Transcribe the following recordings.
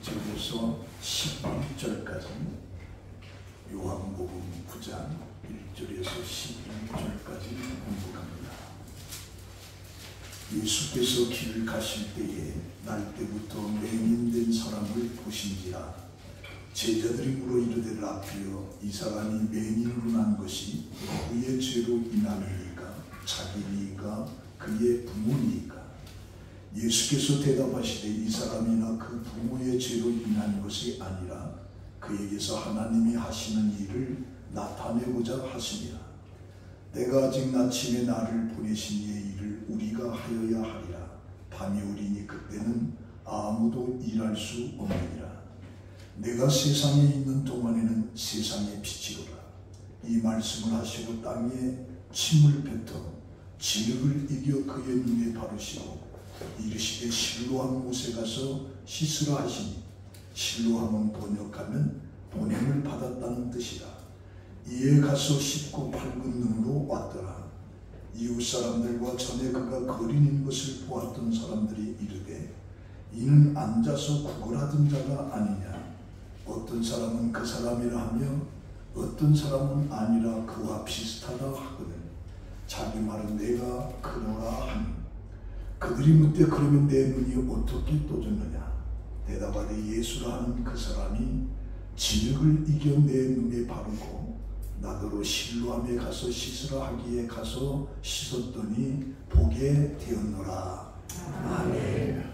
1절에서 11절까지 요한복음 9장 1절에서 11절까지 공독합니다. 예수께서 길을 가실 때에 날 때부터 맹인된 사람을 보신지라. 제자들이 물어 이르되 라피여, 이 사람이 맹인으로 난 것이 누구의 죄로 인하니까? 자기니까 그의 부모니까? 예수께서 대답하시되 이 사람이나 그 부모의 죄로 인한 것이 아니라 그에게서 하나님이 하시는 일을 나타내고자 하시니라. 내가 아직 나침에 나를 보내신 이의 일을 우리가 하여야 하리라. 밤이 오리니 그때는 아무도 일할 수 없느니라. 내가 세상에 있는 동안에는 세상의 빛이로라. 이 말씀을 하시고 땅에 침을 뱉어 진흙을 이겨 그의 눈에 바르시고 이르시되 실로암 못에 가서 씻으라 하시니, 실로암은 번역하면 보냄을 받았다는 뜻이라. 이에 가서 씻고 밝은 눈으로 왔더라. 이웃 사람들과 전에 그가 거린인 것을 보았던 사람들이 이르되 이는 앉아서 구걸하던 자가 아니냐. 어떤 사람은 그 사람이라 하며 어떤 사람은 아니라 그와 비슷하다 하거든. 자기 말은 내가 그러라 하니, 그들이 묻되 그러면 내 눈이 어떻게 떠졌느냐. 대답하되 예수라 하는 그 사람이 진흙을 이겨 내 눈에 바르고 나더러 실로암에 가서 씻으라 하기에 가서 씻었더니 보게 되었노라. 아멘.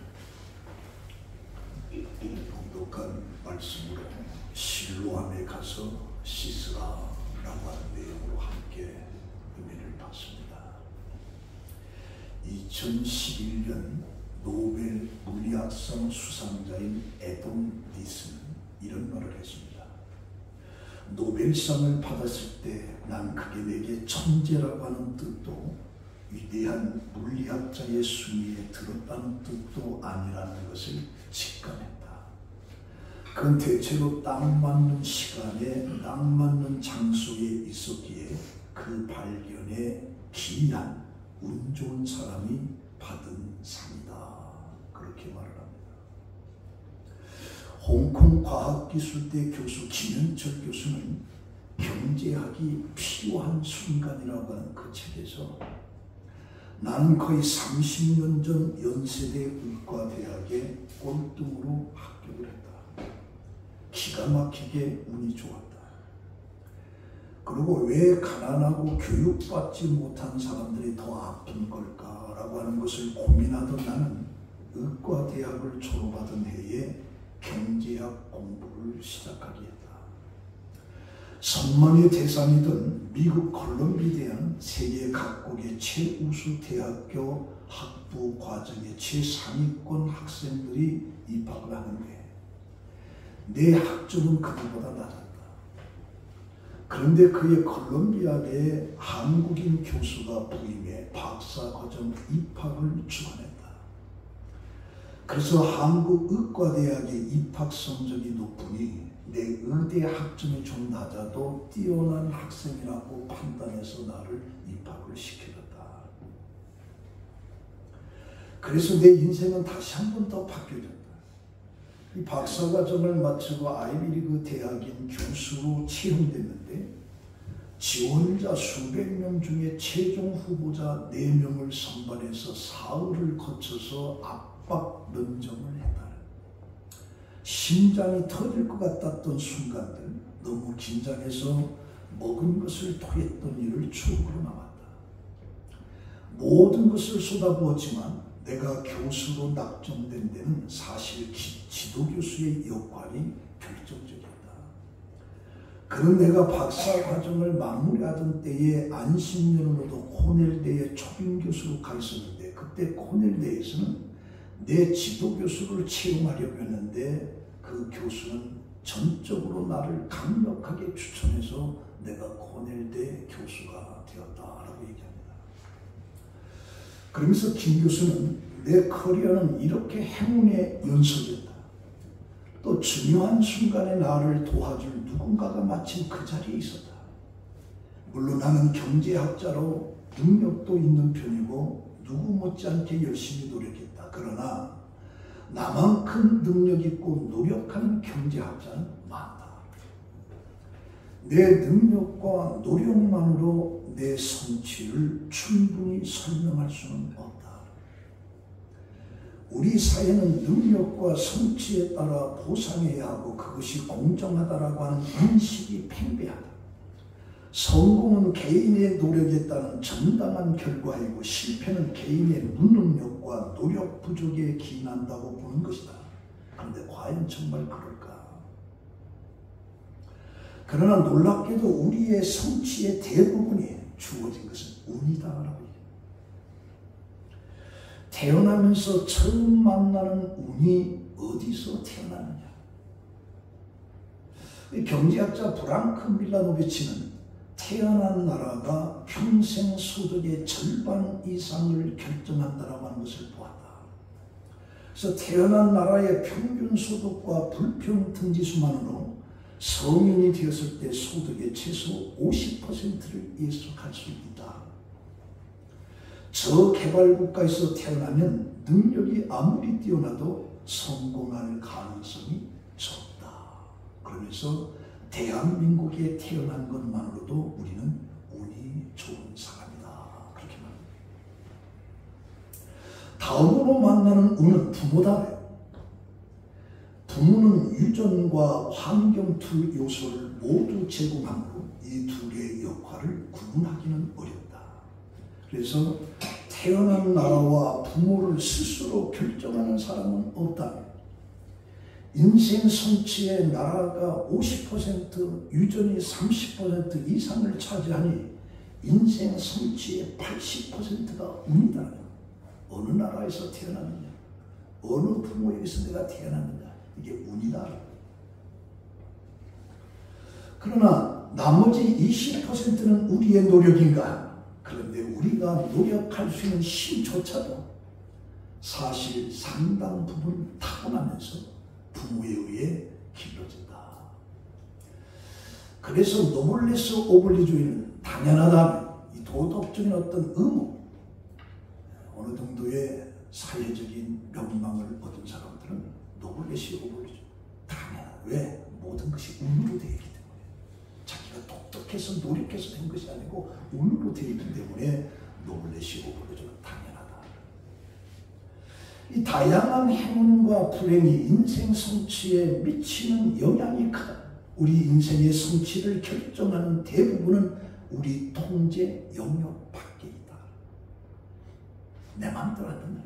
독특한 말씀으로 실로암에 가서 씻으라 라고 하는 내용으로 함께 의미를 받습니다. 2011년 노벨 물리학상 수상자인 애덤 리스는 이런 말을 했습니다. 노벨상을 받았을 때 난 그게 내게 천재라고 하는 뜻도 위대한 물리학자의 순위에 들었다는 뜻도 아니라는 것을 직감했다. 그건 대체로 딱 맞는 시간에 딱 맞는 장소에 있었기에 그 발견에 기이한 운 좋은 사람이 받은 상이다. 그렇게 말을 합니다. 홍콩 과학기술대 교수 김현철 교수는 경제학이 필요한 순간이라고 하는 그 책에서 나는 거의 30년 전 연세대 의과대학에 꼴등으로 합격을 했다. 기가 막히게 운이 좋았다. 그리고 왜 가난하고 교육받지 못한 사람들이 더 아픈 걸까라고 하는 것을 고민하던 나는 의과대학을 졸업하던 해에 경제학 공부를 시작하게 했다. 선망의 대상이던 미국 컬럼비아대는 세계 각국의 최우수 대학교 학부 과정의 최상위권 학생들이 입학을 하는데 내 학점은 그들보다 낮았다. 그런데 그의 컬럼비아대에 한국인 교수가 부임해 박사과정 입학을 주관했다. 그래서 한국의과대학의 입학 성적이 높으니 내 의대 학점이 좀 낮아도 뛰어난 학생이라고 판단해서 나를 입학을 시켜줬다. 그래서 내 인생은 다시 한 번 더 바뀌어졌다. 이 박사과정을 마치고 아이비리그 대학인 교수로 채용됐는데 지원자 수백 명 중에 최종 후보자 4명을 선발해서 사흘을 거쳐서 압박 면접을 했다. 심장이 터질 것 같았던 순간들, 너무 긴장해서 먹은 것을 토했던 일을 추억으로 남았다. 모든 것을 쏟아부었지만 내가 교수로 낙점된 데는 사실 지도교수의 역할이 결정적이었다. 그런 내가 박사과정을 마무리하던 때에 안식년으로도 코넬대에 초빙교수로 가 있었는데 그때 코넬대에서는 내 지도교수를 채용하려고 했는데 그 교수는 전적으로 나를 강력하게 추천해서 내가 코넬대 교수가 되었다라고 얘기합니다. 그러면서 김 교수는 내 커리어는 이렇게 행운의 연속이었다. 또 중요한 순간에 나를 도와줄 누군가가 마침 그 자리에 있었다. 물론 나는 경제학자로 능력도 있는 편이고 누구 못지않게 열심히 노력했다. 그러나 나만큼 능력 있고 노력하는 경제학자는 많다. 내 능력과 노력만으로 내 성취를 충분히 설명할 수는 없다. 우리 사회는 능력과 성취에 따라 보상해야 하고 그것이 공정하다라고 하는 인식이 팽배하다. 성공은 개인의 노력에 따른 정당한 결과이고 실패는 개인의 무능력과 노력 부족에 기인한다고 보는 것이다. 그런데 과연 정말 그럴까? 그러나 놀랍게도 우리의 성취의 대부분이 주어진 것은 운이다라고 얘기합니다. 태어나면서 처음 만나는 운이 어디서 태어나느냐? 경제학자 프랑크 밀라노비치는 태어난 나라가 평생 소득의 절반 이상을 결정한다라고 하는 것을 보았다. 그래서 태어난 나라의 평균 소득과 불평등지수만으로 성인이 되었을 때 소득의 최소 50%를 예측할 수 있다. 저개발국가에서 태어나면 능력이 아무리 뛰어나도 성공할 가능성이 적다. 그러면서 대한민국에 태어난 것만으로도 우리는 운이 좋은 사람이다. 그렇게 말합니다. 다음으로 만나는 운은 부모다. 부모는 유전과 환경 두 요소를 모두 제공하므로 이 두 개의 역할을 구분하기는 어렵다. 그래서 태어난 나라와 부모를 스스로 결정하는 사람은 없다. 인생 성취의 나라가 50%, 유전이 30% 이상을 차지하니 인생 성취의 80%가 운이다. 어느 나라에서 태어났느냐, 어느 부모에게서 내가 태어났느냐, 이게 운이다. 그러나 나머지 20%는 우리의 노력인가? 그런데 우리가 노력할 수 있는 힘조차도 사실 상당 부분 타고나면서 부모에 의해 길러진다. 그래서 노블레스 오블리주의는 당연하다면 이 도덕적인 어떤 의무, 어느 정도의 사회적인 명망을 얻은 사람들은 노블레스 오블리주의 당연하다. 왜? 모든 것이 운으로 되어 있기 때문에. 자기가 똑똑해서 노력해서 된 것이 아니고 운으로 되어 있기 때문에 노블레스 오블리주의는 당연하다. 이 다양한 행운과 불행이 인생 성취에 미치는 영향이 크다. 우리 인생의 성취를 결정하는 대부분은 우리 통제 영역 밖에 있다. 내 마음대로 하는 거예요.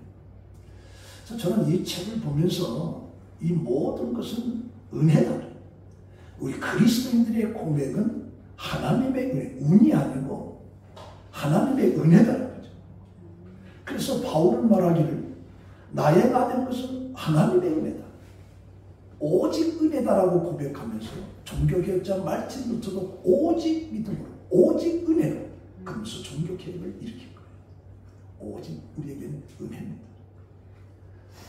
그래서 저는 이 책을 보면서 이 모든 것은 은혜다. 우리 그리스도인들의 고백은 하나님의 은혜, 운이 아니고 하나님의 은혜다. 그래서 바울은 말하기를 나의 나된 것은 하나님의 은혜다. 오직 은혜다라고 고백하면서 종교개혁자 말틴 루터도 오직 믿음으로, 오직 은혜로 그러면서 종교개혁을 일으킨 거예요. 오직 우리에게는 은혜입니다.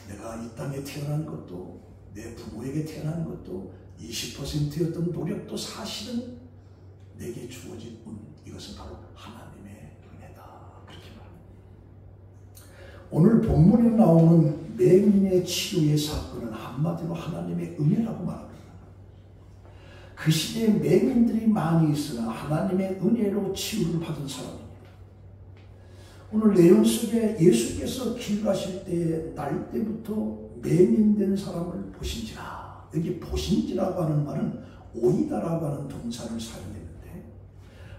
내가 이 땅에 태어난 것도, 내 부모에게 태어난 것도 20%였던 노력도 사실은 내게 주어진 운, 이것은 바로 하나님의 은혜다. 그렇게 말합니다. 오늘 본문에 나오는 맹인의 치유의 사건은 한마디로 하나님의 은혜라고 말합니다. 그 시대에 맹인들이 많이 있으나 하나님의 은혜로 치유를 받은 사람입니다. 오늘 내용 속에 예수께서 길 가실 때에 날 때부터 맹인된 사람을 보신지라, 여기 보신지라고 하는 말은 오이다라고 하는 동사를 사용했는데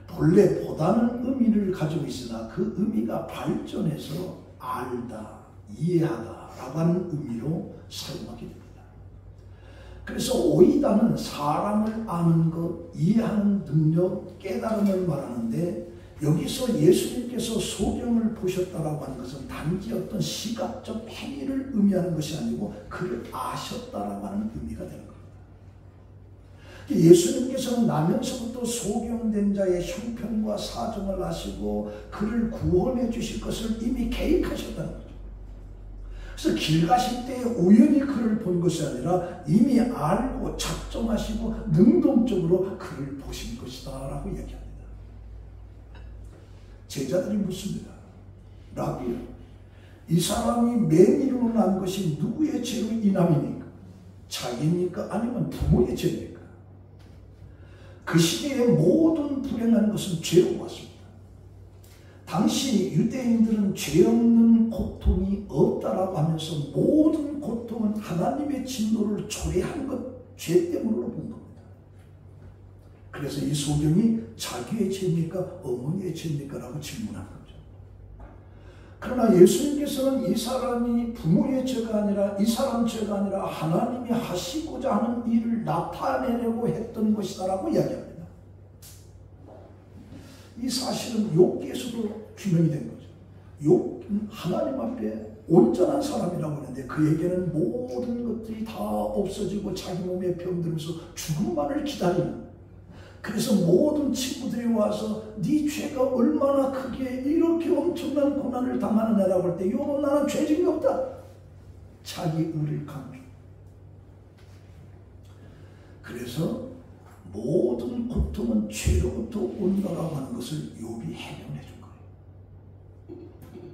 본래 보다는 의미를 가지고 있으나 그 의미가 발전해서 알다, 이해하다 라고 하는 의미로 사용하게 됩니다. 그래서 오이다는 사람을 아는 것, 이해하는 능력, 깨달음을 말하는데 여기서 예수님께서 소경을 보셨다라고 하는 것은 단지 어떤 시각적 행위를 의미하는 것이 아니고 그를 아셨다라고 하는 의미가 되는 겁니다. 예수님께서는 나면서부터 소경된 자의 형편과 사정을 아시고 그를 구원해 주실 것을 이미 계획하셨다는 거죠. 그래서 길 가실 때 우연히 그를 본 것이 아니라 이미 알고 작정하시고 능동적으로 그를 보신 것이다 라고 얘기합니다. 제자들이 묻습니다. 라비요, 이 사람이 맹인으로 난 것이 누구의 죄로 인함입니까? 자기입니까? 아니면 부모의 죄입니까? 그 시대의 모든 불행한 것은 죄로 왔습니다. 당시 유대인들은 죄 없는 고통이 없다라고 하면서 모든 고통은 하나님의 진노를 초래한 것, 죄 때문으로 본 겁니다. 그래서 이 소경이 자기의 죄입니까? 어머니의 죄입니까? 라고 질문한 거죠. 그러나 예수님께서는 이 사람이 부모의 죄가 아니라 이 사람 죄가 아니라 하나님이 하시고자 하는 일을 나타내려고 했던 것이다 라고 이야기합니다. 이 사실은 욥기에서도 규명이 된 거죠. 욥은 하나님 앞에 온전한 사람이라고 하는데 그에게는 모든 것들이 다 없어지고 자기 몸에 병들면서 죽음만을 기다리는, 그래서 모든 친구들이 와서 네 죄가 얼마나 크게 이렇게 엄청난 고난을 당하느냐라고 할 때 욥은 나는 죄진 게 없다. 자기 의를 강조. 그래서 모든 고통은 죄로부터 온다라고 하는 것을 욥이 해명해 준 거예요.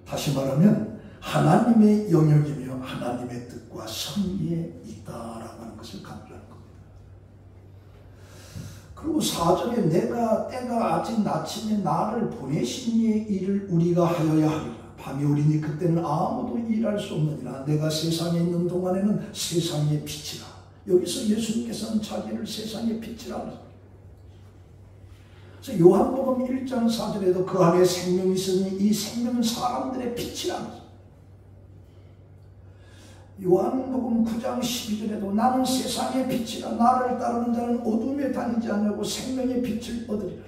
다시 말하면 하나님의 영역이며 하나님의 뜻과 섭리에 있다라고 하는 것을 강조하는 겁니다. 그리고 4절에 때가 아직 낮이니 나를 보내신 이의 일을 우리가 하여야 하리라. 밤이 오리니 그때는 아무도 일할 수 없느니라. 내가 세상에 있는 동안에는 세상의 빛이라. 여기서 예수님께서는 자기를 세상의 빛이라고 했습니다. 그래서 요한복음 1장 4절에도 그 안에 생명이 있으니 이 생명은 사람들의 빛이라고 했습니다. 요한복음 9장 12절에도 나는 세상의 빛이라 나를 따르는 자는 어둠에 다니지 않냐고 생명의 빛을 얻으리라.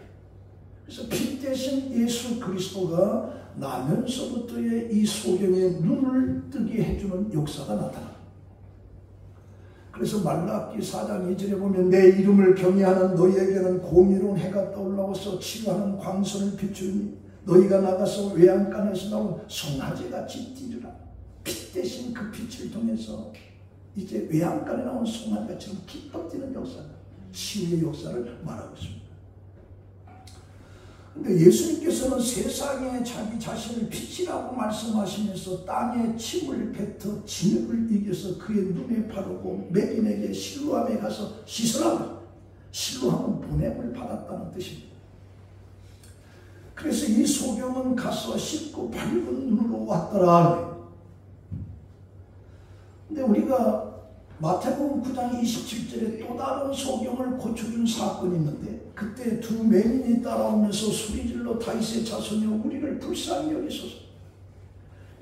그래서 빛 대신 예수 그리스도가 나면서부터의 이 소경의 눈을 뜨게 해주는 역사가 나타납니다. 그래서 말라기 4장 2절에 보면 내 이름을 경외하는 너희에게는 공의로운 해가 떠올라와서 치유하는 광선을 비추니 너희가 나가서 외양간에서 나온 송아지같이 뛰리라. 빛 대신 그 빛을 통해서 이제 외양간에 나온 송아지처럼 기뻐 뛰는 역사가 치유의 역사를 말하고 있습니다. 그런데 예수님께서는 세상에 자기 자신을 빛이라고 말씀하시면서 땅에 침을 뱉어 진흙을 이겨서 그의 눈에 바르고 맹인에게 실로암에 가서 씻으라고, 실로암은 보냄을 받았다는 뜻입니다. 그래서 이 소경은 가서 씻고 밝은 눈으로 왔더라. 근데 우리가 마태복음 9장 27절에 또 다른 소경을 고쳐준 사건이 있는데 그때 두 맹인이 따라오면서 소리질러 다윗의 자손이여 우리를 불쌍히 여기소서.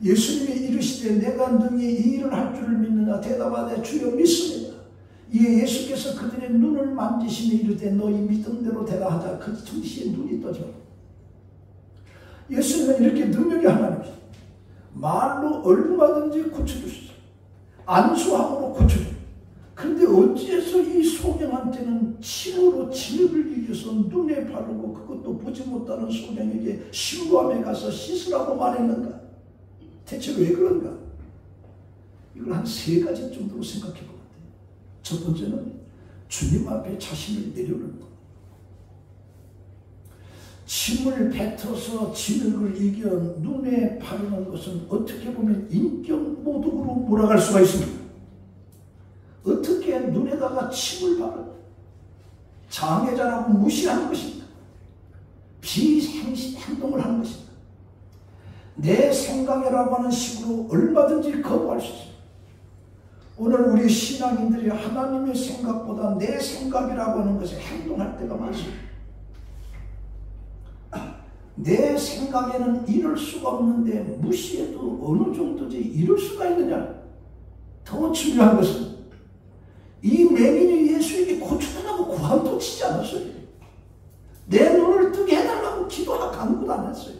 예수님이 이르시되 내가 능히 이 일을 할 줄을 믿느냐 대답하되 주여 믿습니다. 이에 예수께서 그들의 눈을 만지시며 이르되 너희 믿음대로 되라 하자 그 즉시 눈이 떠져. 예수님은 이렇게 능력이 하나님이시죠. 말로 얼마든지 고쳐주시죠. 안수함으로 고쳐줘요. 그런데 어찌해서 이 소경한테는 침으로 진흙을 이겨서 눈에 바르고 그것도 보지 못하는 소경에게 실로암에 가서 씻으라고 말했는가? 대체 왜 그런가? 이걸 한 3가지 정도로 생각해 볼 것 같아요. 첫 번째는 주님 앞에 자신을 내려놓는 것. 침을 뱉어서 진흙을 이겨 눈에 바르는 것은 어떻게 보면 인격 모독으로 몰아갈 수가 있습니다. 어떻게 눈에다가 침을 바르 장애자라고 무시하는 것입니다. 비행동을 하는 것입니다. 내 생각이라고 하는 식으로 얼마든지 거부할 수 있습니다. 오늘 우리 신앙인들이 하나님의 생각보다 내 생각이라고 하는 것에 행동할 때가 많습니다. 내 생각에는 이럴 수가 없는데 무시해도 어느 정도지 이럴 수가 있느냐. 더 중요한 것은 이 맹인이 예수에게 고쳐달라고 고함도 치지 않았어요. 내 눈을 뜨게 해달라고 기도하고 간구도 안 했어요.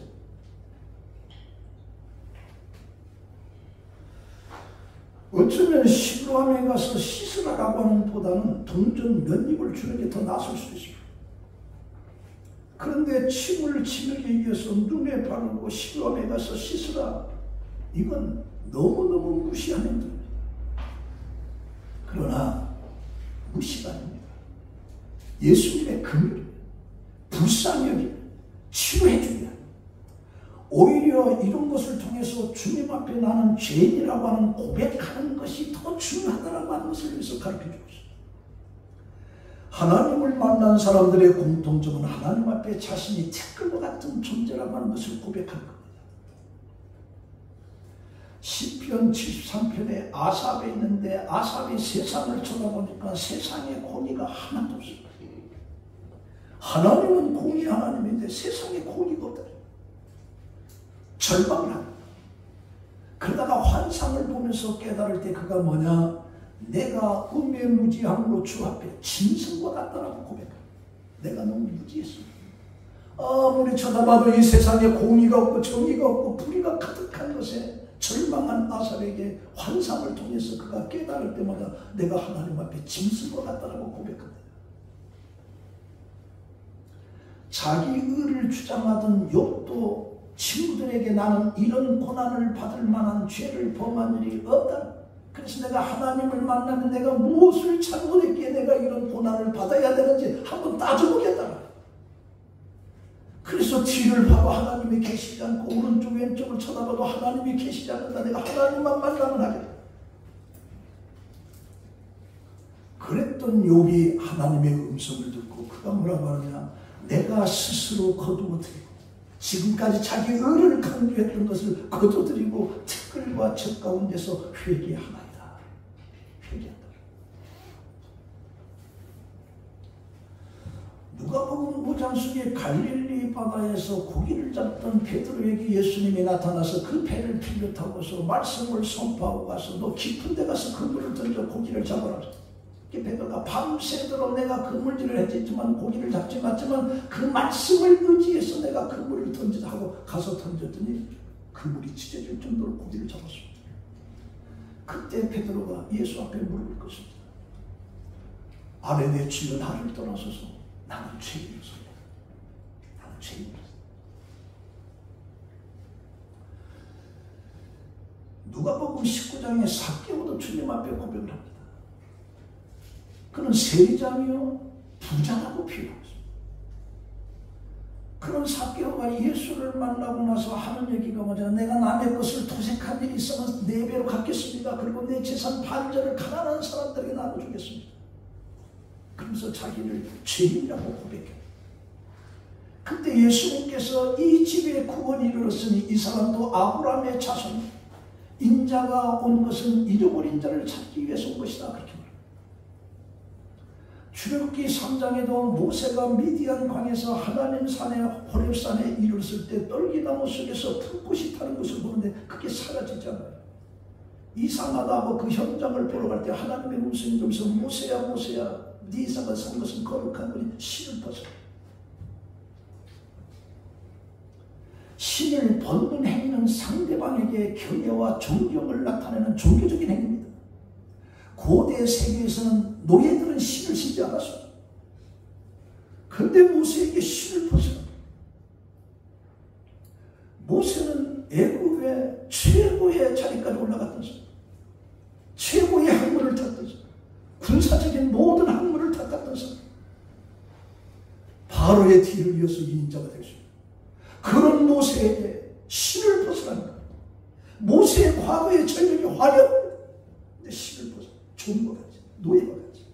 어쩌면 실로암에 가서 씻으라고 하는 보다는 동전 몇 입을 주는 게 더 나을 수도 있습니다. 그런데 침을 진흙에 이겨서 눈에 바르고 실로암에 가서 씻으라. 이건 너무너무 무시한 행동입니다. 그러나 무시가 아닙니다. 예수님의 긍휼, 불쌍히 여기며 치유해 주리라. 오히려 이런 것을 통해서 주님 앞에 나는 죄인이라고 하는 고백하는 것이 더 중요하다고 하는 것을 위해서 가르쳐주고 있습니다. 하나님을 만난 사람들의 공통점은 하나님 앞에 자신이 태클과 같은 존재라고 하는 것을 고백하는 겁니다. 시편 73편에 아삽에 있는데 아삽이 세상을 쳐다보니까 세상에 공의가 하나도 없습니다. 하나님은 공의 하나님인데 세상에 공의가 없다. 절망을 합니다. 그러다가 환상을 보면서 깨달을 때 그가 뭐냐? 내가 음해무지함으로 주 앞에 짐승과 같다라고 고백합니다. 내가 너무 무지했습니다. 아무리 쳐다봐도 이 세상에 공의가 없고 정의가 없고 불의가 가득한 것에 절망한 아삽에게 환상을 통해서 그가 깨달을 때마다 내가 하나님 앞에 짐승과 같다라고 고백합니다. 자기 의를 주장하던 욥도 친구들에게 나는 이런 고난을 받을 만한 죄를 범한 일이 없다. 그래서 내가 하나님을 만나면 내가 무엇을 잘못했기에 내가 이런 고난을 받아야 되는지 한번 따져보겠다. 그래서 뒤를 봐도 하나님이 계시지 않고 오른쪽 왼쪽을 쳐다봐도 하나님이 계시지 않는다. 내가 하나님만 만나면 하겠다. 그랬던 욥이 하나님의 음성을 듣고 그가 뭐라고 하느냐? 내가 스스로 거두어드리고 지금까지 자기 의를 강조했던 것을 거둬들이고 티끌과 젖 가운데서 회개하나이다. 회개한다. 누가복음 5장 속에 갈릴리 바다에서 고기를 잡던 베드로에게 예수님이 나타나서 그 배를 빌려 타고서 말씀을 선포하고 가서 너 깊은 데 가서 그물을 던져 고기를 잡아라. 베드로가 밤새도록 내가 그물질을 했지만 고기를 잡지 않지만 그 말씀을 의지해서 내가 그물을 던지하고 가서 던졌더니 그물이 찢어질 정도로 고기를 잡았습니다. 그때 베드로가 예수 앞에 무릎을 꿇습니다. 아래 내 주여 나를 떠나소서. 나는 죄인이었습니다. 나는 죄인이었습니다. 누가복음 19장에 삭개오도 주님 앞에 고백을 합니다. 그는 세리장이요 부자라고 표현했습니다. 그런 삭개오가 예수를 만나고 나서 하는 얘기가 뭐냐? 내가 남의 것을 도색한 일이 있으면 4배로 갚겠습니다. 그리고 내 재산 반절을 가난한 사람들에게 나눠주겠습니다. 그러면서 자기를 죄인이라고 고백해요. 그때 예수님께서 이 집에 구원이 이르렀으니 이 사람도 아브라함의 자손, 인자가 온 것은 잃어버린 자를 찾기 위해서 온 것이다. 그렇게 말합니다. 출애굽기 3장에도 모세가 미디안 광에서 하나님 산에 호렙산에 이르렀을 때 떨기나무 속에서 풀꽃이 타는 것을 보는데 그게 사라지지 않아요. 이상하다고 그 현장을 보러 갈 때 하나님의 음성이 들으면서 모세야 모세야 네 이상한 산 것은 거룩한 거니 신을 벗어. 신을 벗는 행위는 상대방에게 경외와 존경을 나타내는 종교적인 행위입니다. 고대 세계에서는 노예들은 신을 신지 않았습니다. 그런데 모세에게 신을 벗으라. 모세는 애굽의 최고의 자리까지 올라갔던 사람, 최고의 학문을 탔던 사람, 군사적인 모든 학문을 탔던 사람, 바로의 뒤를 이어서 인자가 될 수 있습니다. 그런 모세에게 신을 벗으라는 겁니다. 모세의 과거의 전력이 화려합니다. 근데 신을 벗어. 종과 같이, 노예와 같이.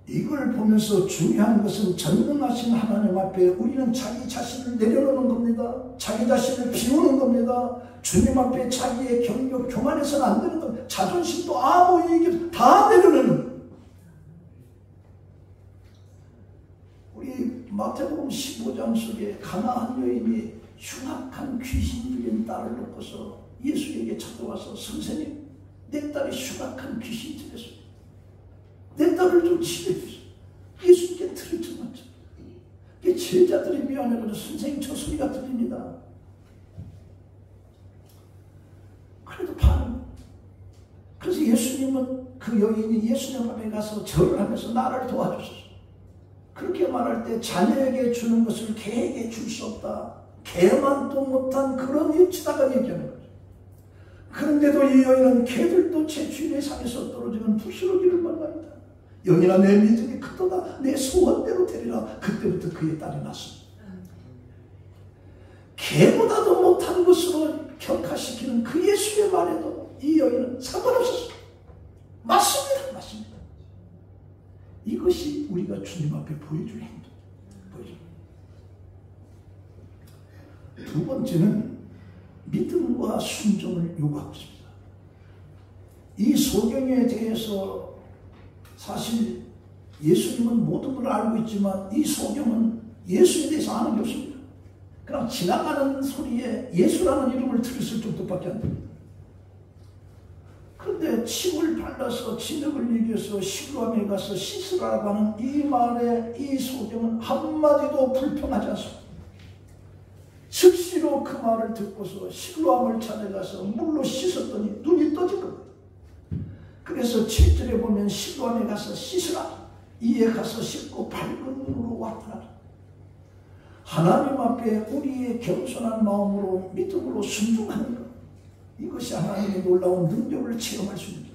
이걸 보면서 중요한 것은 전능하신 하나님 앞에 우리는 자기 자신을 내려놓는 겁니다. 자기 자신을 비우는 겁니다. 주님 앞에 자기의 경력, 교만해서는 안 되는 겁니다. 자존심도 아무 얘기 다 내려놓는 겁니다. 우리 마태복음 15장 속에 가나안 여인이 흉악한 귀신 들린 딸을 놓고서 예수에게 찾아와서 선생님, 내 딸이 흉악한 귀신 들렸습니다. 내 딸을 좀 치료해주세요. 예수님께 틀을 쳐맞죠. 제자들이 미안해가지고 선생님 저 소리가 들립니다. 그래도 반응. 그래서 예수님은 그 여인이 예수님 앞에 가서 절을 하면서 나를 도와주소서. 그렇게 말할 때 자녀에게 주는 것을 개에게 줄 수 없다. 개만도 못한 그런 위치다가 얘기하는 거죠. 그런데도 이 여인은 개들도 제 주인의 상에서 떨어지면 부스러기를 만납니다. 여인아 내 믿음이 크도다. 내 소원대로 되리라. 그때부터 그의 딸이 낳습니다. 개보다도 못한 것으로 격하시키는 그 예수의 말에도 이 여인은 상관없었어요. 맞습니다. 맞습니다. 이것이 우리가 주님 앞에 보여줄 행동. 두 번째는 믿음과 순종을 요구하고 있습니다. 이 소경에 대해서 사실 예수님은 모든 걸 알고 있지만 이 소경은 예수에 대해서 아는 게 없습니다. 그냥 지나가는 소리에 예수라는 이름을 들었을 정도밖에 안 됩니다. 그런데 침을 발라서 진흙을 이겨서 실로암에 가서 씻으라고 하는 이 말에 이 소경은 한마디도 불평하지 않습니다. 즉시로 그 말을 듣고서 실로암을 찾아가서 물로 씻었더니 눈이 떠진 겁니다. 그래서 7절에 보면 실로암에 가서 씻으라. 이에 가서 씻고 밝은 눈으로 왔더라. 하나님 앞에 우리의 겸손한 마음으로 믿음으로 순종하는 것, 이것이 하나님의 놀라운 능력을 체험할 수 있는 것.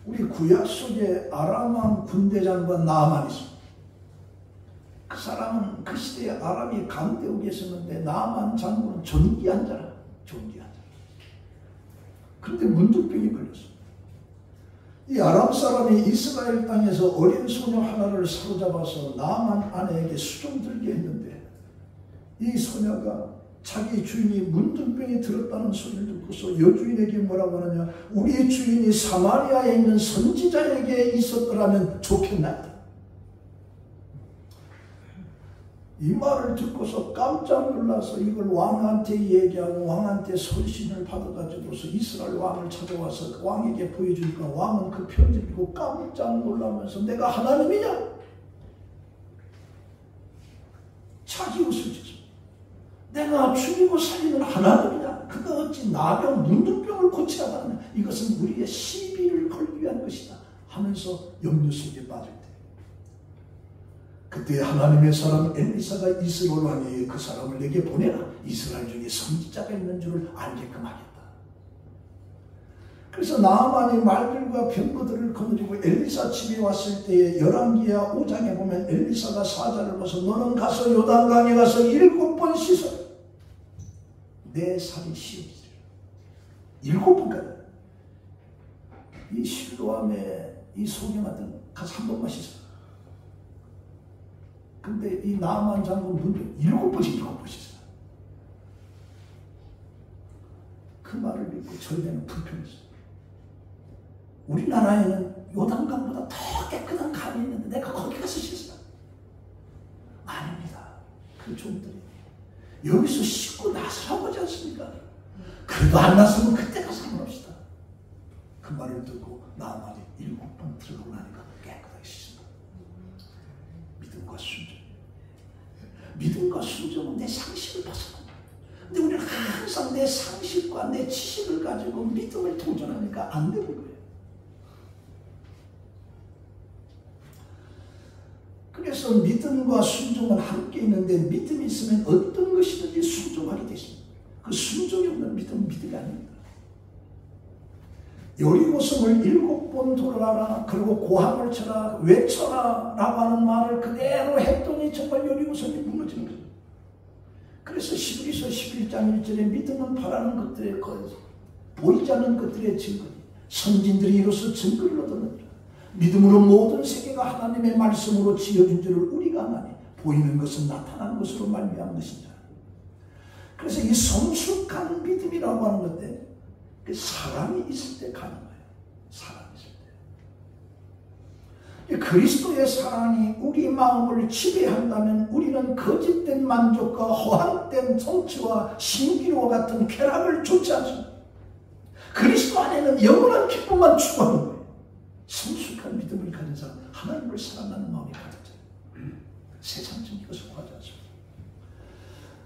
우리 구약 속에 아람 왕 군대장관 나아만이 있습니다. 그 사람은 그 시대에 아람이 강대국에 있었는데 나아만 장군은 존귀한 자라. 존귀한 자. 그런데 문둥병이 걸렸어. 이 아람 사람이 이스라엘 땅에서 어린 소녀 하나를 사로잡아서 나아만 아내에게 수종들게 했는데 이 소녀가 자기 주인이 문둥병이 들었다는 소리를 듣고서 여주인에게 뭐라고 하느냐, 우리 주인이 사마리아에 있는 선지자에게 있었더라면 좋겠나이다. 이 말을 듣고서 깜짝 놀라서 이걸 왕한테 얘기하고 왕한테 서신을 받아가지고서 이스라엘 왕을 찾아와서 왕에게 보여주니까 왕은 그 편지를 읽고 깜짝 놀라면서 내가 하나님이냐? 자기 웃을 짓을. 내가 죽이고 살리는 하나님이냐? 그가 어찌 나병 문둥병을 고치라고 하느냐? 이것은 우리의 시비를 걸기 위한 것이다 하면서 염려 속에 빠질 때 그때 하나님의 사람 엘리사가 이스라엘 왕에게 그 사람을 내게 보내라. 이스라엘 중에 선지자가 있는 줄을 알게끔 하겠다. 그래서 나아만이 말들과 병거들을 거느리고 엘리사 집에 왔을 때에 열왕기야 5장에 보면 엘리사가 사자를 봐서 너는 가서 요단강에 가서 7번 씻어 내 살이 씌어지리라. 7번까지. 이 실로암에 이 소경한테 가서 한 번만 씻어. 근데 이 나아만 장군 문둥 7번씩 씻어. 그 말을 믿고 저희는 불평했어요. 우리나라에는 요단강보다 더 깨끗한 강이 있는데 내가 거기 가서 씻어. 아닙니다. 그 종들이 여기서 씻고 나서라고 하지 않습니까? 그래도 안 나서면 그때 가서 상관없시다. 그 말을 듣고 나아만이 7번 들어가고 나니까 깨끗하게 씻어. 믿음과 순종. 믿음과 순종은 내 상식을 벗어난다. 근데 우리는 항상 내 상식과 내 지식을 가지고 믿음을 도전하니까 안 되는 거예요. 그래서 믿음과 순종은 함께 있는데 믿음이 있으면 어떤 것이든지 순종하게 되십니다. 그 순종이 없는 믿음은 믿음이 아닙니다. 여리고성을 7번 돌아라 그리고 고함을 쳐라 외쳐라 라고 하는 말을 그대로 했더니 정말 여리고성이 무너지는 거예요. 그래서 히브리서 11장 1절에 믿음은 바라는 것들의 보이지 않는 것들의 증거니 선진들이 이로써 증거를 얻었느니라. 믿음으로 모든 세계가 하나님의 말씀으로 지어진 줄을 우리가 아나니 보이는 것은 나타난 것으로 말미암은 것이니라. 그래서 이 성숙한 믿음이라고 하는 건데 그 사람이 있을 때 가는 거예요. 사람이 있을 때. 그리스도의 사랑이 우리 마음을 지배한다면 우리는 거짓된 만족과 허황된 성취와 신기루와 같은 쾌락을 쫓지 않습니다. 그리스도 안에는 영원한 기쁨만 추구하는 거예요. 성숙한 믿음을 가진 사람, 하나님을 사랑하는 마음이 가득해요. 세상적인 것을 구하지 않습니다.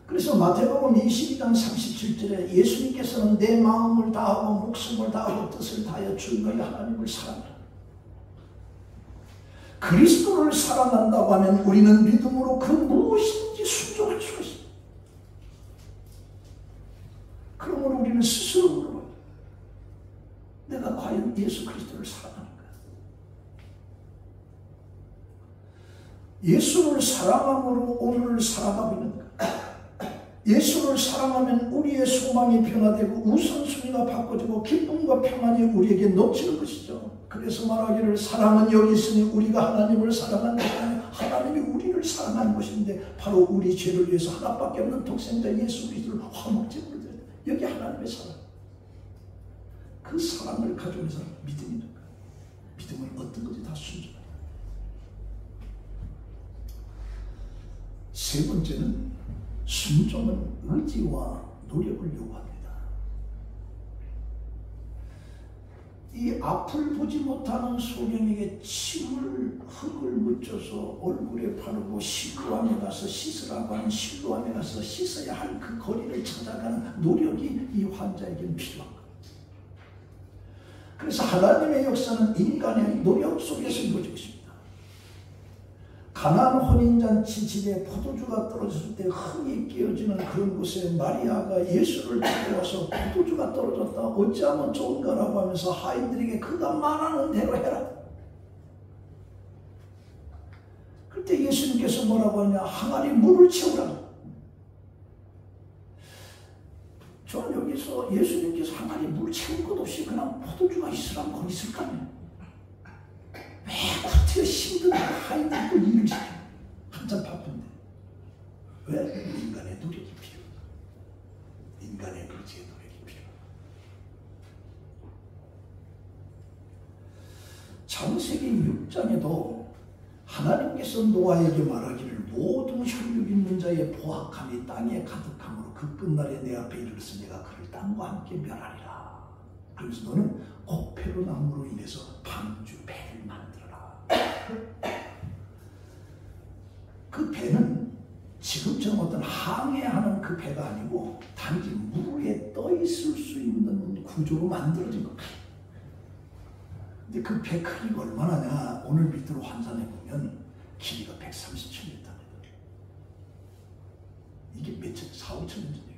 그래서 마태복음 22장 37절에 예수님께서는 내 마음을 다하고 목숨을 다하고 뜻을 다하여 주 너희 하나님을 사랑하라. 그리스도를 사랑한다고 하면 우리는 믿음으로 그 무엇인지 순종할 수가 있습니다. 그러므로 우리는 스스로 물어봐요. 내가 과연 예수 그리스도를 사랑하는가? 예수를 사랑함으로 오늘을 살아가고 있는가? 예수를 사랑하면 우리의 소망이 변화되고 우선순위가 바꿔지고 기쁨과 평안이 우리에게 넘치는 것이죠. 그래서 말하기를 사랑은 여기 있으니 우리가 하나님을 사랑한 것이 아니라 하나님이 우리를 사랑한 것인데 바로 우리 죄를 위해서 하나밖에 없는 독생자 예수 그리스도를 화목제물로 드렸다. 여기 하나님의 사랑. 그 사랑을 가지고 있는 사람 믿음이 있는 거야. 믿음은 어떤 것이 다 순종하다. 세 번째는 순종은 의지와 노력을 요구합니다. 이 앞을 보지 못하는 소경에게 침을 흙을 묻혀서 얼굴에 바르고 실로암에 가서 씻으라고 하는 실로암에 가서 씻어야 할 그 거리를 찾아가는 노력이 이 환자에게는 필요한 거예요. 그래서 하나님의 역사는 인간의 노력 속에서 이루어지고 있습니다. 가나안 혼인잔치 집에 포도주가 떨어졌을 때 흥이 끼어지는 그런 곳에 마리아가 예수를 데려와서 포도주가 떨어졌다 어찌하면 좋은가라고 하면서 하인들에게 그가 말하는 대로 해라. 그때 예수님께서 뭐라고 하냐, 항아리 물을 채우라. 저는 여기서 예수님께서 항아리 물을 채울 것 없이 그냥 포도주가 있으라면 거기 있을 거 아니에요. 왜 구태여 힘든 하인들 또 일을 시켜? 한참 바쁜데. 왜? 인간의 노력이 필요해. 인간의 의지의 노력이 필요해. 창세기 6장에도 하나님께서 노아에게 말하기를 모든 혈육 있는 자의 보악함이 땅에 가득함으로 그 끝날에 내 앞에 이르렀으니 내가 그를 땅과 함께 멸하리라. 그래서 너는 곡폐로 나무로 인해서 방주 배를 만들어라. 그 배는 지금처럼 어떤 항해하는 그 배가 아니고 단지 물 위에 떠 있을 수 있는 구조로 만들어진 겁니다. 근데 그 배 크기가 얼마나냐, 오늘 밑으로 환산해 보면 길이가 137m입니다. 이게 몇 천, 4, 5천 년 전 얘기예요.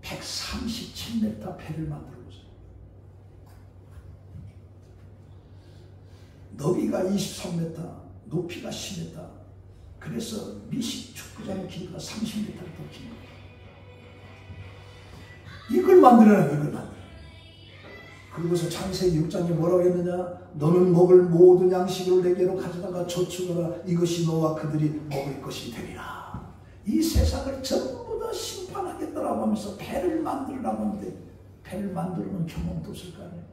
137m 배를 만들어 보세요. 너비가 23m, 높이가 10m. 그래서 미식 축구장 길이가 30m 더 긴 거예요. 이걸 만들어라, 이걸 만들어. 그리고서 창세기 6장에 뭐라고 했느냐? 너는 먹을 모든 양식을 내게로 가져다가 저축하라. 이것이 너와 그들이 먹을 것이 되리라. 이 세상을 전부 다 심판하겠다라고 하면서 배를 만들으라고 하는데 배를 만들면 경험도 없을 거 아니에요.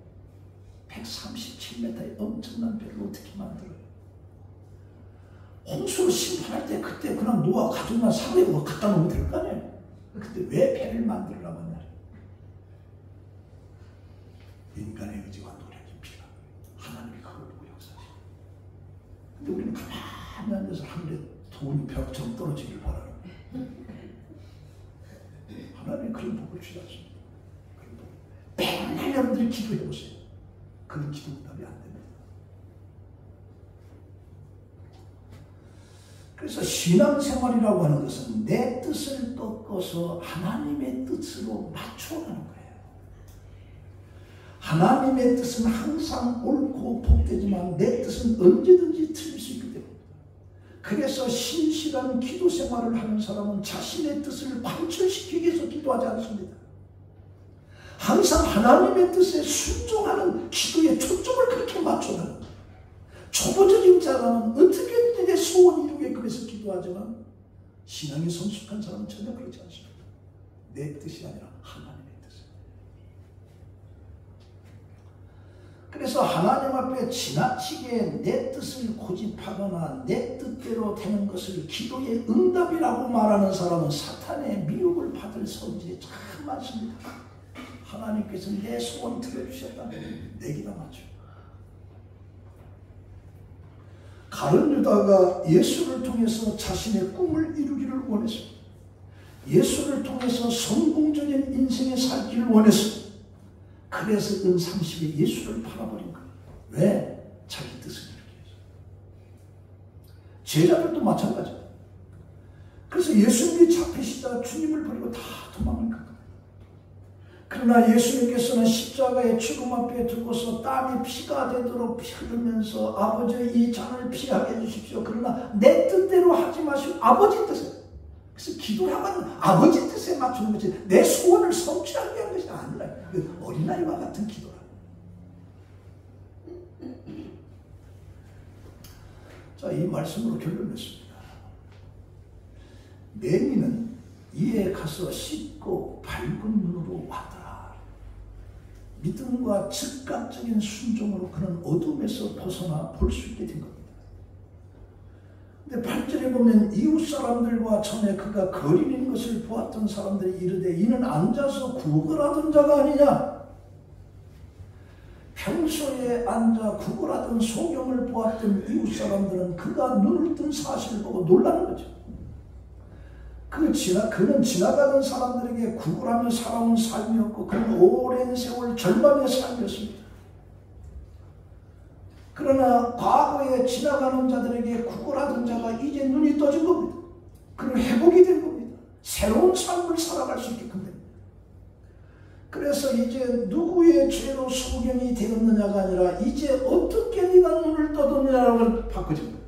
137m의 엄청난 배를 어떻게 만들어요? 홍수를 심판할 때 그때 그냥 노아 가족만 사회에 갖다 놓으면 될 거 아니에요. 근데 왜 배를 만들으라고 하냐? 인간의 의지와 노력이 필요한 거예요. 하나님이 그걸 보고 역사하시죠. 근데 우리는 가만히 앉아서 하늘에 돈이 벽처럼 떨어지길 바라는 거예요. 하나님이 그런 복을 주셨습니다. 맨날 여러분들이 기도해 보세요. 그런 기도 응답이 안 됩니다. 그래서 신앙생활이라고 하는 것은 내 뜻을 꺾어서 하나님의 뜻으로 맞춰가는 거예요. 하나님의 뜻은 항상 옳고 복되지만 내 뜻은 언제든지 틀릴 수 있기 때문에, 그래서 신실한 기도 생활을 하는 사람은 자신의 뜻을 관철시키기 위해서 기도하지 않습니다. 항상 하나님의 뜻에 순종하는 기도에 초점을 그렇게 맞춰가는 거예요. 초보적인 자라는 어떻게든 내 소원 이루게끔 해서 기도하지만 신앙이 성숙한 사람은 전혀 그렇지 않습니다. 내 뜻이 아니라 하나님의 뜻. 그래서 하나님 앞에 지나치게 내 뜻을 고집하거나 내 뜻대로 되는 것을 기도의 응답이라고 말하는 사람은 사탄의 미혹을 받을 성질이 참 많습니다. 하나님께서 내 소원 들어주셨다면 내기나 맞죠. 가룟 유다가 예수를 통해서 자신의 꿈을 이루기를 원했습니다. 예수를 통해서 성공적인 인생에 살기를 원했습니다. 그래서 은 30에 예수를 팔아버린 거예요. 왜? 자기 뜻을 이루기 위해서. 제자들도 마찬가지예요. 그래서 예수님이 잡히시다가 주님을 버리고 다 도망을 간 거예요. 그러나 예수님께서는 십자가의 죽음 앞에 두고서 땀이 피가 되도록 흐르면서 아버지 이 잔을 피하게 해주십시오. 그러나 내 뜻대로 하지 마시고 아버지 뜻을. 그래서 기도라고 하는 아버지 뜻에 맞추는 것이 내 소원을 성취하기 위한 것이 아니라 어린아이와 같은 기도라. 자, 이 말씀으로 결론 냈습니다. 매미는 이에 가서 씻고 밝은 눈으로 왔더라. 믿음과 즉각적인 순종으로 그는 어둠에서 벗어나 볼 수 있게 된 겁니다. 근데 8절에 보면 이웃 사람들과 전에 그가 거리는 것을 보았던 사람들이 이르되 이는 앉아서 구걸하던 자가 아니냐. 평소에 앉아 구걸하던 소경을 보았던 이웃 사람들은 그가 눈을 뜬 사실을 보고 놀라는 거죠. 그는 지나가는 사람들에게 구걸하며 살아온 삶이었고 그는 오랜 세월 절망의 삶이었습니다. 그러나 과거에 지나가는 자들에게 구걸하던 자가 이제 눈이 떠진 겁니다. 그는 회복이 된 겁니다. 새로운 삶을 살아갈 수 있게끔 됩니다. 그래서 이제 누구의 죄로 소경이 되었느냐가 아니라 이제 어떻게 네가 눈을 떠드느냐라고 바꿔진 거예요.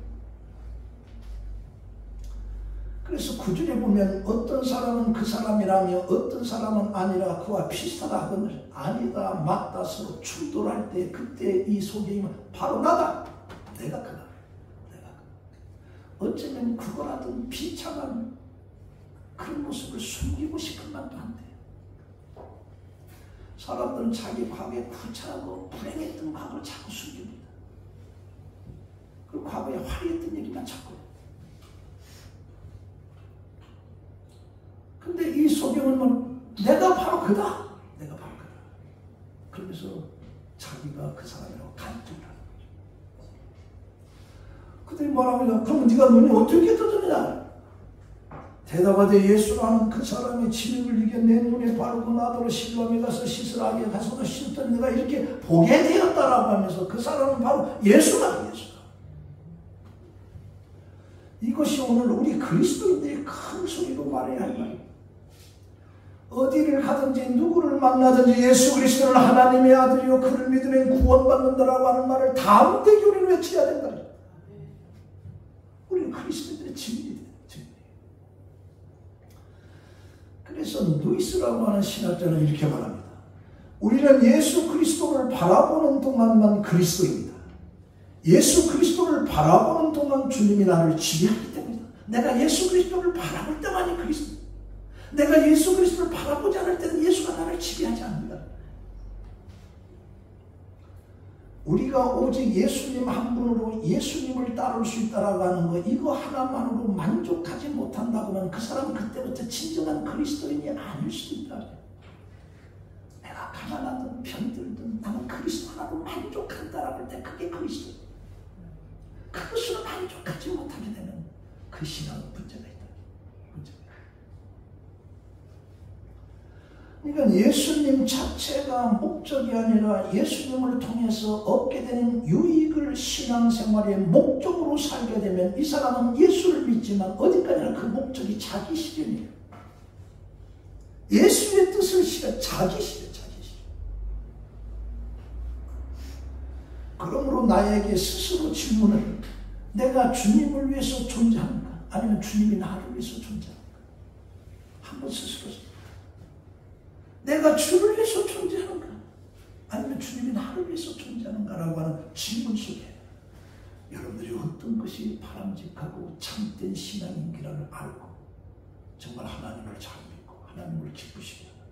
그래서 9절에 보면 어떤 사람은 그 사람이라며 어떤 사람은 아니라 그와 비슷하다 하거늘 아니다 맞다 서로 충돌할 때 그때 이 소경이면 바로 나다. 내가 그다. 내가 그다. 어쩌면 구걸하던 비참한 그런 모습을 숨기고 싶은 마음도 한데 사람들은 자기 과거에 구차하고 불행했던 과거를 자꾸 숨깁니다. 그리고 과거에 화려했던 얘기만 자꾸 해요. 근데 이 소경은 내가 바로 그다. 내가 바로 그다. 그러면서 자기가 그 사람이라고 간증을 하는 거죠. 그들이 뭐라고 하냐. 그럼 네가 눈이 어떻게 떠드느냐. 대답하되 예수라는 그 사람이 진흙을 이겨 내 눈에 바르고 나더러 실로암에 가서 씻으라게 가서도 씻었더니 내가 이렇게 보게 되었다라고 하면서 그 사람은 바로 예수다. 예수다. 이것이 오늘 우리 그리스도인들이 큰 소리로 말해야 할 말입니다. 어디를 가든지 누구를 만나든지 예수 그리스도는 하나님의 아들이요 그를 믿으면 구원받는다라고 하는 말을 담대히 우리는 외쳐야 된다. 우리는 그리스도인들의 진리다. 그래서 누이스라고 하는 신학자는 이렇게 말합니다. 우리는 예수 그리스도를 바라보는 동안만 그리스도입니다. 예수 그리스도를 바라보는 동안 주님이 나를 지배하기 때문이다. 내가 예수 그리스도를 바라볼 때만이 그리스도. 내가 예수 그리스도를 바라보지 않을 때는 예수가 나를 지배하지 않는다. 우리가 오직 예수님 한 분으로 예수님을 따를 수 있다라고 하는 거 이거 하나만으로 만족하지 못한다고 하면 그 사람은 그때부터 진정한 그리스도인이 아닐 수도 있다. 내가 가난하든 병들든 나는 그리스도 하나로 만족한다라고 할 때 그게 그리스도. 그것으로 만족하지 못하게 되면 그 신앙은 문제가 있다. 그러니까 예수님 자체가 목적이 아니라 예수님을 통해서 얻게 되는 유익을 신앙생활의 목적으로 살게 되면 이 사람은 예수를 믿지만 어디까지나 그 목적이 자기 실현이에요. 예수의 뜻을 실현, 자기 실현, 자기 실현. 그러므로 나에게 스스로 질문을 내가 주님을 위해서 존재하는가 아니면 주님이 나를 위해서 존재하는가 한번 스스로 내가 주를 위해서 존재하는가 아니면 주님이 나를 위해서 존재하는가라고 하는 질문 속에 여러분들이 어떤 것이 바람직하고 참된 신앙인지를 알고 정말 하나님을 잘 믿고 하나님을 기쁘시게 하는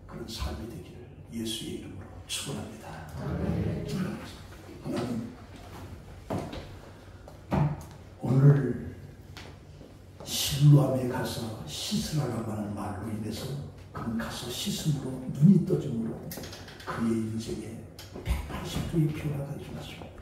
그런 삶이 되기를 예수의 이름으로 축원합니다. 하나님 오늘 실로암에 가서 씻으라고 하는 말로 인해서 그는 가서 씻음으로 눈이 떠짐으로 그의 인생에 180도의 변화가 일어났습니다.